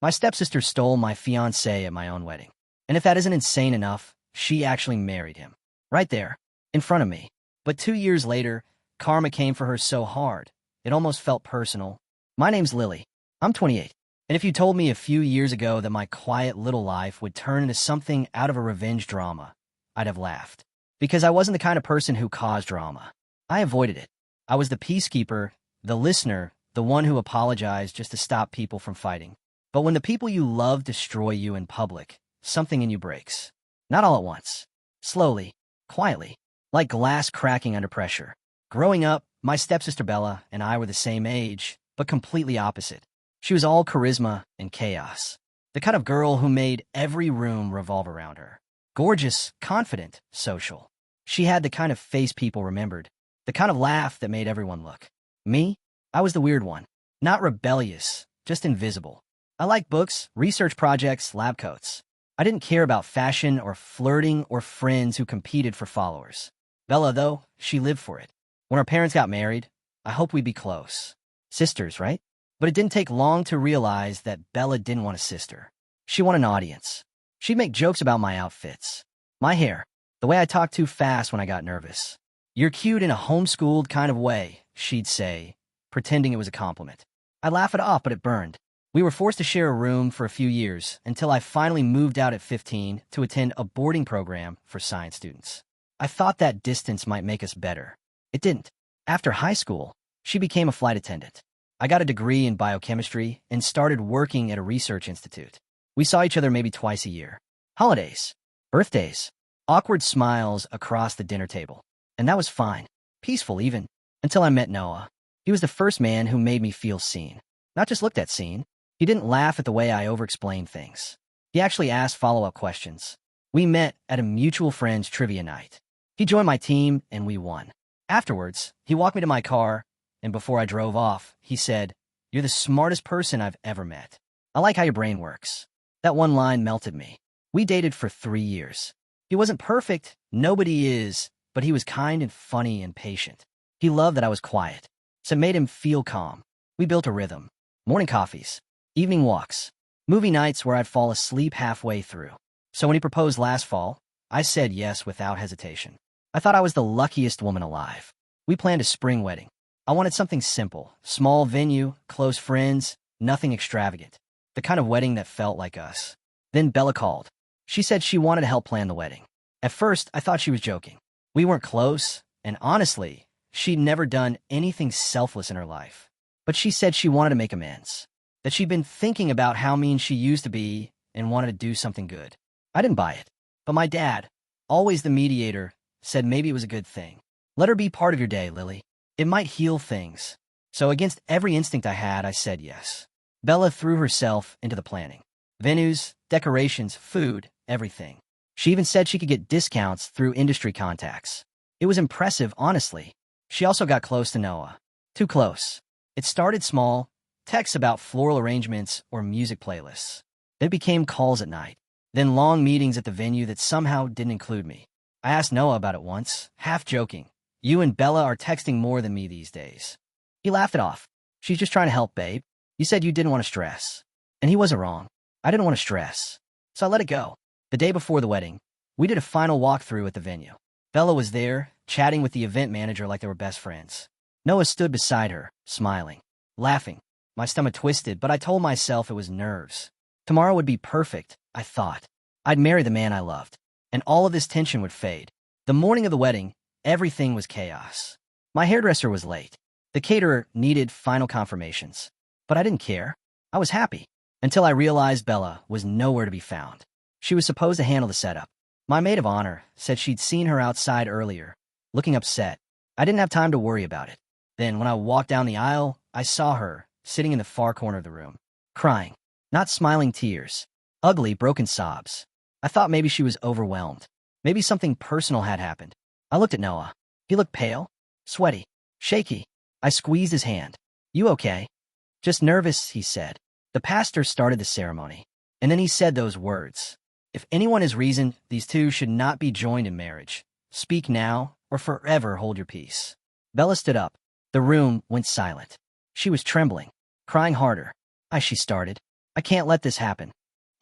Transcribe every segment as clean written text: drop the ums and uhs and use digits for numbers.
My stepsister stole my fiancé at my own wedding. And if that isn't insane enough, she actually married him. Right there, in front of me. But 2 years later, karma came for her so hard, it almost felt personal. My name's Lily. I'm 28. And if you told me a few years ago that my quiet little life would turn into something out of a revenge drama, I'd have laughed. Because I wasn't the kind of person who caused drama. I avoided it. I was the peacekeeper, the listener, the one who apologized just to stop people from fighting. But when the people you love destroy you in public, something in you breaks. Not all at once. Slowly, quietly, like glass cracking under pressure. Growing up, my stepsister Bella and I were the same age, but completely opposite. She was all charisma and chaos. The kind of girl who made every room revolve around her. Gorgeous, confident, social. She had the kind of face people remembered. The kind of laugh that made everyone look. Me? I was the weird one. Not rebellious, just invisible. I liked books, research projects, lab coats. I didn't care about fashion or flirting or friends who competed for followers. Bella, though, she lived for it. When our parents got married, I hoped we'd be close. Sisters, right? But it didn't take long to realize that Bella didn't want a sister. She wanted an audience. She'd make jokes about my outfits, my hair, the way I talked too fast when I got nervous. You're cute in a homeschooled kind of way, she'd say, pretending it was a compliment. I'd laugh it off, but it burned. We were forced to share a room for a few years until I finally moved out at 15 to attend a boarding program for science students. I thought that distance might make us better. It didn't. After high school, she became a flight attendant. I got a degree in biochemistry and started working at a research institute. We saw each other maybe twice a year. Holidays, birthdays, awkward smiles across the dinner table. And that was fine. Peaceful even. Until I met Noah. He was the first man who made me feel seen. Not just looked at seen. He didn't laugh at the way I over-explained things. He actually asked follow-up questions. We met at a mutual friend's trivia night. He joined my team and we won. Afterwards, he walked me to my car, and before I drove off, he said, "You're the smartest person I've ever met. I like how your brain works." That one line melted me. We dated for 3 years. He wasn't perfect, nobody is, but he was kind and funny and patient. He loved that I was quiet, so it made him feel calm. We built a rhythm. Morning coffees, evening walks, movie nights where I'd fall asleep halfway through. So when he proposed last fall, I said yes without hesitation. I thought I was the luckiest woman alive. We planned a spring wedding. I wanted something simple, small venue, close friends, nothing extravagant. The kind of wedding that felt like us. Then Bella called. She said she wanted to help plan the wedding. At first, I thought she was joking. We weren't close, and honestly, she'd never done anything selfless in her life. But she said she wanted to make amends. That she'd been thinking about how mean she used to be and wanted to do something good. I didn't buy it. But my dad, always the mediator, said maybe it was a good thing. Let her be part of your day, Lily. It might heal things. So against every instinct I had, I said yes. Bella threw herself into the planning. Venues, decorations, food, everything. She even said she could get discounts through industry contacts. It was impressive, honestly. She also got close to Noah. Too close. It started small, texts about floral arrangements or music playlists. Then it became calls at night. Then long meetings at the venue that somehow didn't include me. I asked Noah about it once, half joking. "You and Bella are texting more than me these days." He laughed it off. "She's just trying to help, babe. You said you didn't want to stress." And he wasn't wrong. I didn't want to stress. So I let it go. The day before the wedding, we did a final walkthrough at the venue. Bella was there, chatting with the event manager like they were best friends. Noah stood beside her, smiling, laughing. My stomach twisted, but I told myself it was nerves. Tomorrow would be perfect, I thought. I'd marry the man I loved, and all of this tension would fade. The morning of the wedding, everything was chaos. My hairdresser was late. The caterer needed final confirmations. But I didn't care. I was happy. Until I realized Bella was nowhere to be found. She was supposed to handle the setup. My maid of honor said she'd seen her outside earlier, looking upset. I didn't have time to worry about it. Then, when I walked down the aisle, I saw her, sitting in the far corner of the room, crying. Not smiling tears. Ugly, broken sobs. I thought maybe she was overwhelmed. Maybe something personal had happened. I looked at Noah. He looked pale, sweaty, shaky. I squeezed his hand. "You okay?" "Just nervous," he said. The pastor started the ceremony. And then he said those words. "If anyone has reason, these two should not be joined in marriage. Speak now, or forever hold your peace." Bella stood up. The room went silent. She was trembling, crying harder. She started. I can't let this happen.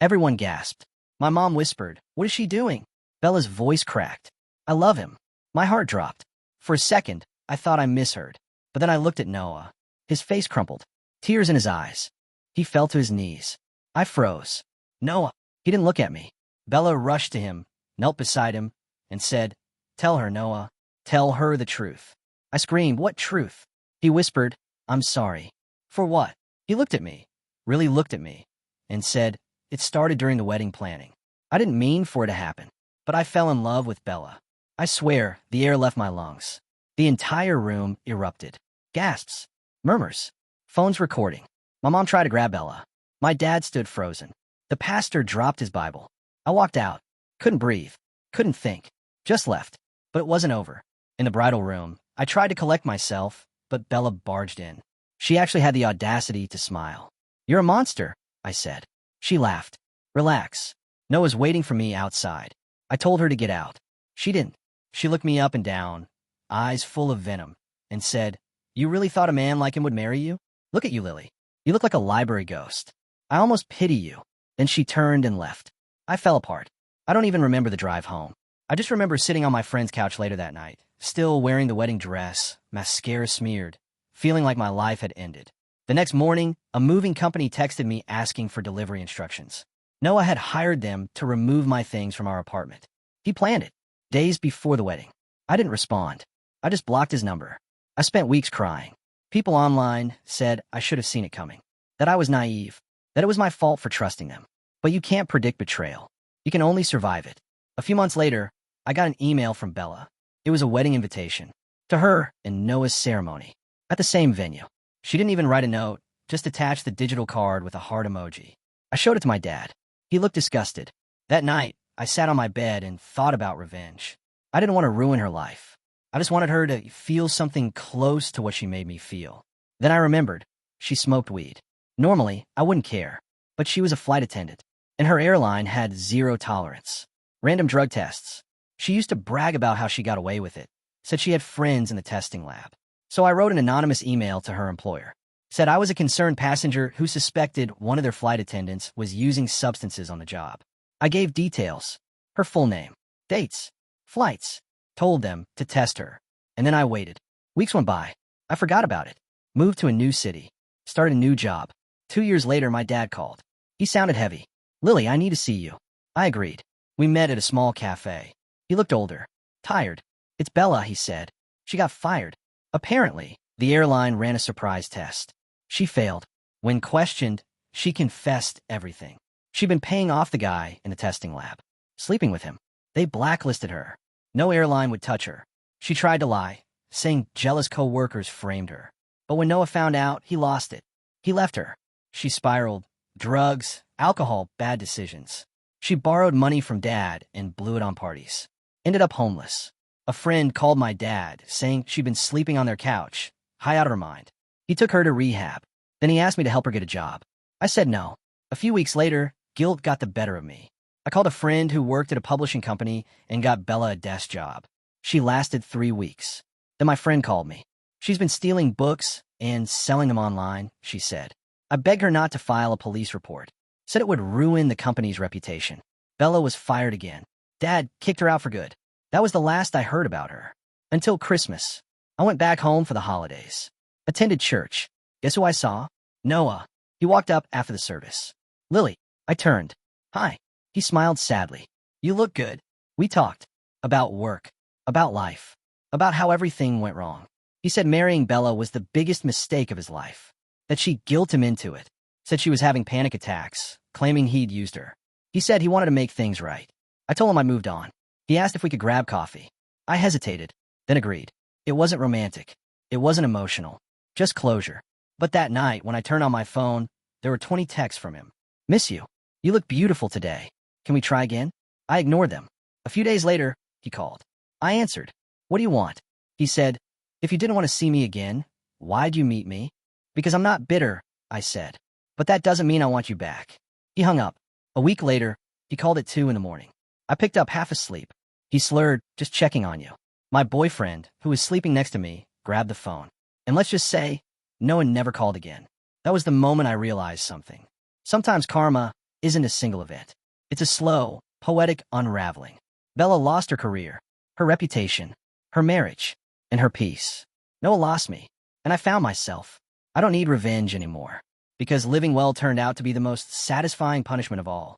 Everyone gasped. My mom whispered, "What is she doing?" Bella's voice cracked. "I love him." My heart dropped. For a second, I thought I misheard. But then I looked at Noah. His face crumpled, tears in his eyes. He fell to his knees. I froze. "Noah." He didn't look at me. Bella rushed to him, knelt beside him, and said, "Tell her, Noah. Tell her the truth." I screamed, "What truth?" He whispered, "I'm sorry." "For what?" He looked at me, really looked at me, and said, "It started during the wedding planning. I didn't mean for it to happen, but I fell in love with Bella." I swear, the air left my lungs. The entire room erupted. Gasps, murmurs, phones recording. My mom tried to grab Bella. My dad stood frozen. The pastor dropped his Bible. I walked out. Couldn't breathe. Couldn't think. Just left. But it wasn't over. In the bridal room, I tried to collect myself, but Bella barged in. She actually had the audacity to smile. "You're a monster," I said. She laughed. "Relax. Noah's waiting for me outside." I told her to get out. She didn't. She looked me up and down, eyes full of venom, and said, "You really thought a man like him would marry you? Look at you, Lily. You look like a library ghost. I almost pity you." Then she turned and left. I fell apart. I don't even remember the drive home. I just remember sitting on my friend's couch later that night, still wearing the wedding dress, mascara smeared, feeling like my life had ended. The next morning, a moving company texted me asking for delivery instructions. Noah had hired them to remove my things from our apartment. He planned it, days before the wedding. I didn't respond. I just blocked his number. I spent weeks crying. People online said I should have seen it coming, that I was naive, that it was my fault for trusting them. But you can't predict betrayal. You can only survive it. A few months later, I got an email from Bella. It was a wedding invitation to her and Noah's ceremony at the same venue. She didn't even write a note, just attached the digital card with a heart emoji. I showed it to my dad. He looked disgusted. That night, I sat on my bed and thought about revenge. I didn't want to ruin her life. I just wanted her to feel something close to what she made me feel. Then I remembered, she smoked weed. Normally, I wouldn't care, but she was a flight attendant, and her airline had zero tolerance. Random drug tests. She used to brag about how she got away with it, said she had friends in the testing lab. So I wrote an anonymous email to her employer. Said I was a concerned passenger who suspected one of their flight attendants was using substances on the job. I gave details, her full name, dates, flights, told them to test her. And then I waited. Weeks went by. I forgot about it. Moved to a new city. Started a new job. 2 years later, my dad called. He sounded heavy. "Lily, I need to see you." I agreed. We met at a small cafe. He looked older, tired. "It's Bella," he said. "She got fired. Apparently, the airline ran a surprise test. She failed. When questioned, she confessed everything. She'd been paying off the guy in the testing lab, sleeping with him. They blacklisted her. No airline would touch her. She tried to lie, saying jealous co-workers framed her. But when Noah found out, he lost it. He left her. She spiraled. Drugs, alcohol, bad decisions. She borrowed money from dad and blew it on parties. Ended up homeless. A friend called my dad, saying she'd been sleeping on their couch, high out of her mind. He took her to rehab. Then he asked me to help her get a job. I said no. A few weeks later, guilt got the better of me. I called a friend who worked at a publishing company and got Bella a desk job. She lasted 3 weeks. Then my friend called me. "She's been stealing books and selling them online," she said. I begged her not to file a police report. Said it would ruin the company's reputation. Bella was fired again. Dad kicked her out for good. That was the last I heard about her. Until Christmas. I went back home for the holidays. Attended church. Guess who I saw? Noah. He walked up after the service. "Lily." I turned. "Hi." He smiled sadly. "You look good." We talked. About work. About life. About how everything went wrong. He said marrying Bella was the biggest mistake of his life. That she guilt him into it. Said she was having panic attacks, claiming he'd used her. He said he wanted to make things right. I told him I moved on. He asked if we could grab coffee. I hesitated, then agreed. It wasn't romantic. It wasn't emotional. Just closure. But that night, when I turned on my phone, there were 20 texts from him. "Miss you. You look beautiful today. Can we try again?" I ignored them. A few days later, he called. I answered. "What do you want?" He said, "If you didn't want to see me again, why'd you meet me?" "Because I'm not bitter," I said. "But that doesn't mean I want you back." He hung up. A week later, he called at 2 in the morning. I picked up half asleep. He slurred, "Just checking on you." My boyfriend, who was sleeping next to me, grabbed the phone. And let's just say, no one never called again. That was the moment I realized something. Sometimes karma isn't a single event. It's a slow, poetic unraveling. Bella lost her career, her reputation, her marriage, and her peace. Noah lost me, and I found myself. I don't need revenge anymore, because living well turned out to be the most satisfying punishment of all.